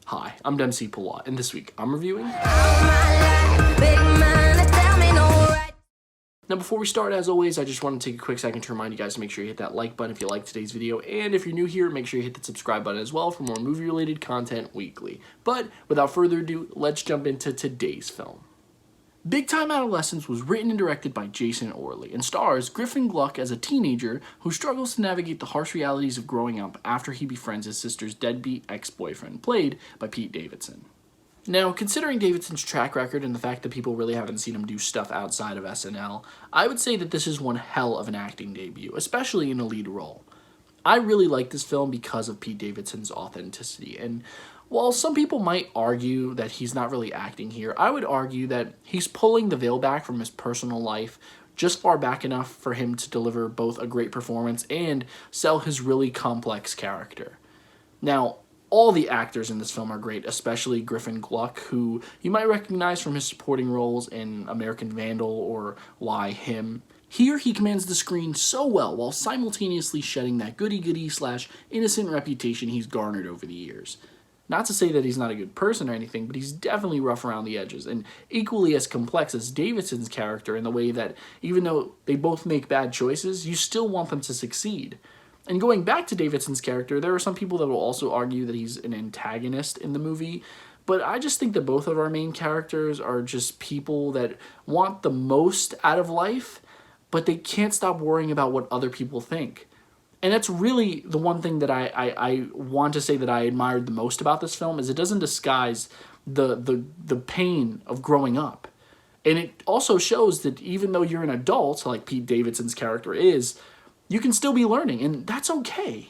Hi, I'm Dempsey Palat, and this week I'm reviewing... Now before we start, as always, I just want to take a quick second to remind you guys to make sure you hit that like button if you like today's video, and if you're new here, make sure you hit the subscribe button as well for more movie-related content weekly. But without further ado, let's jump into today's film. Big Time Adolescence was written and directed by Jason Orley and stars Griffin Gluck as a teenager who struggles to navigate the harsh realities of growing up after he befriends his sister's deadbeat ex-boyfriend, played by Pete Davidson. Now, considering Davidson's track record and the fact that people really haven't seen him do stuff outside of SNL, I would say that this is one hell of an acting debut, especially in a lead role. I really like this film because of Pete Davidson's authenticity, and while some people might argue that he's not really acting here, I would argue that he's pulling the veil back from his personal life just far back enough for him to deliver both a great performance and sell his really complex character. Now, all the actors in this film are great, especially Griffin Gluck, who you might recognize from his supporting roles in American Vandal or Why Him. Here, he commands the screen so well while simultaneously shedding that goody-goody / innocent reputation he's garnered over the years. Not to say that he's not a good person or anything, but he's definitely rough around the edges, and equally as complex as Davidson's character in the way that even though they both make bad choices, you still want them to succeed. And going back to Davidson's character, there are some people that will also argue that he's an antagonist in the movie, but I just think that both of our main characters are just people that want the most out of life, but they can't stop worrying about what other people think. And that's really the one thing that I want to say that I admired the most about this film, is it doesn't disguise the pain of growing up. And it also shows that even though you're an adult, like Pete Davidson's character is, you can still be learning, and that's okay.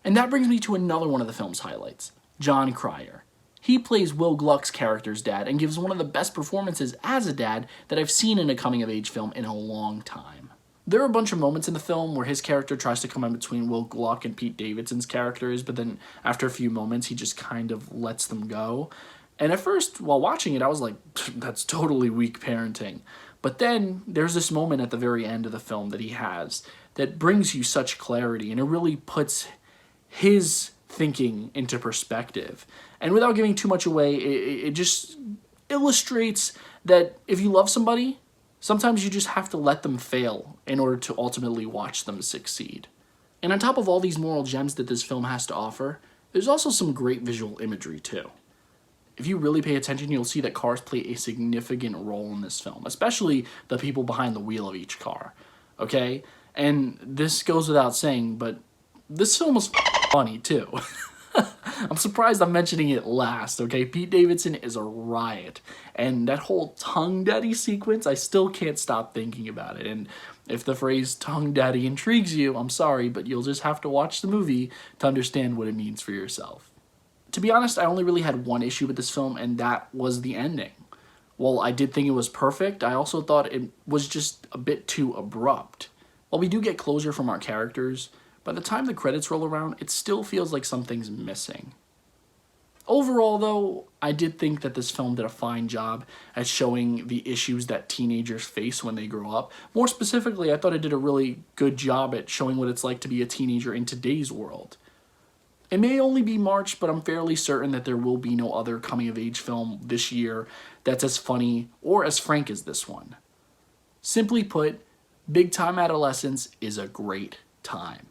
And that brings me to another one of the film's highlights, Jon Cryer. He plays Will Gluck's character's dad and gives one of the best performances as a dad that I've seen in a coming-of-age film in a long time. There are a bunch of moments in the film where his character tries to come in between Will Gluck and Pete Davidson's characters, but then after a few moments, he just kind of lets them go. And at first, while watching it, I was like, that's totally weak parenting. But then there's this moment at the very end of the film that he has that brings you such clarity, and it really puts his thinking into perspective. And without giving too much away, it just illustrates that if you love somebody, sometimes you just have to let them fail in order to ultimately watch them succeed. And on top of all these moral gems that this film has to offer, there's also some great visual imagery too. If you really pay attention, you'll see that cars play a significant role in this film, especially the people behind the wheel of each car, okay? And this goes without saying, but this film was funny too. I'm surprised I'm mentioning it last, okay? Pete Davidson is a riot, and that whole tongue daddy sequence, I still can't stop thinking about it. And if the phrase tongue daddy intrigues you, I'm sorry, but you'll just have to watch the movie to understand what it means for yourself. To be honest, I only really had one issue with this film, and that was the ending. While I did think it was perfect, I also thought it was just a bit too abrupt. While we do get closure from our characters, by the time the credits roll around, it still feels like something's missing. Overall, though, I did think that this film did a fine job at showing the issues that teenagers face when they grow up. More specifically, I thought it did a really good job at showing what it's like to be a teenager in today's world. It may only be March, but I'm fairly certain that there will be no other coming-of-age film this year that's as funny or as frank as this one. Simply put, Big Time Adolescence is a great time.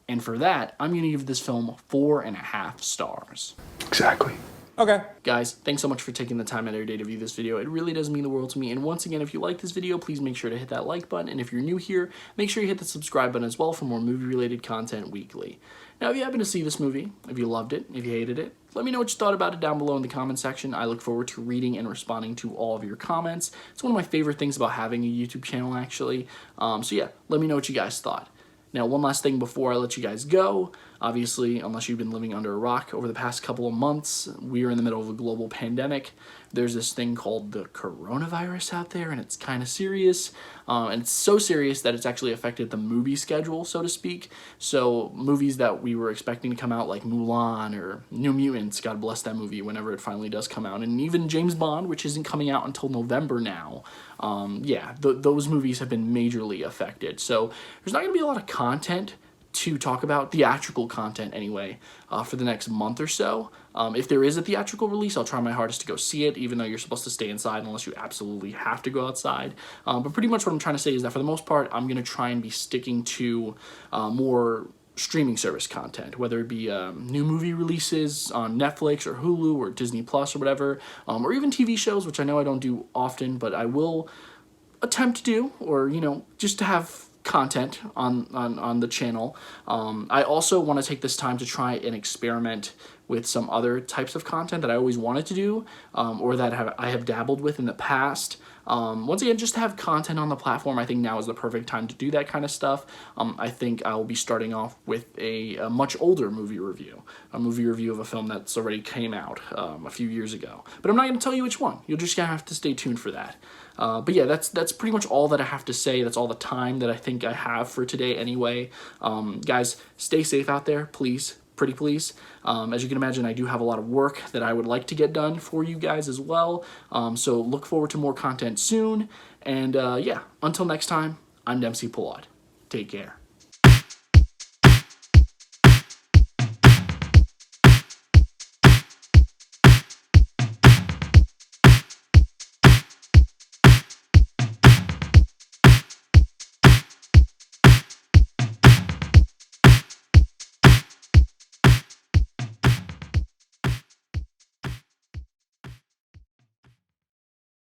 And for that, I'm going to give this film 4.5 stars. Exactly. Okay. Guys, thanks so much for taking the time out of your day to view this video. It really does mean the world to me. And once again, if you like this video, please make sure to hit that like button. And if you're new here, make sure you hit the subscribe button as well for more movie-related content weekly. Now, if you happen to see this movie, if you loved it, if you hated it, let me know what you thought about it down below in the comment section. I look forward to reading and responding to all of your comments. It's one of my favorite things about having a YouTube channel, actually. So yeah, let me know what you guys thought. Now, one last thing before I let you guys go. Obviously, unless you've been living under a rock over the past couple of months, we are in the middle of a global pandemic. There's this thing called the coronavirus out there, and it's kind of serious. And it's so serious that it's actually affected the movie schedule, so to speak. So movies that we were expecting to come out, like Mulan or New Mutants, God bless that movie whenever it finally does come out. And even James Bond, which isn't coming out until November now. Those movies have been majorly affected. So there's not going to be a lot of content to talk about theatrical content anyway for the next month or so. If there is a theatrical release, I'll try my hardest to go see it, even though you're supposed to stay inside unless you absolutely have to go outside. But pretty much what I'm trying to say is that for the most part, I'm going to try and be sticking to more streaming service content, whether it be new movie releases on Netflix or Hulu or Disney Plus or whatever, or even TV shows, which I know I don't do often, but I will attempt to do, or, you know, just to have content on the channel. I also want to take this time to try and experiment with some other types of content that I always wanted to do, or that I have dabbled with in the past. Once again, just to have content on the platform, I think now is the perfect time to do that kind of stuff. I think I'll be starting off with a much older movie review, a movie review of a film that's already came out a few years ago. But I'm not going to tell you which one. You're just going to have to stay tuned for that. But yeah, that's pretty much all that I have to say. That's all the time that I think I have for today anyway. Guys, stay safe out there, please. Pretty please. As you can imagine, I do have a lot of work that I would like to get done for you guys as well. So look forward to more content soon. And yeah, until next time, I'm Dempsey Pulot. Take care.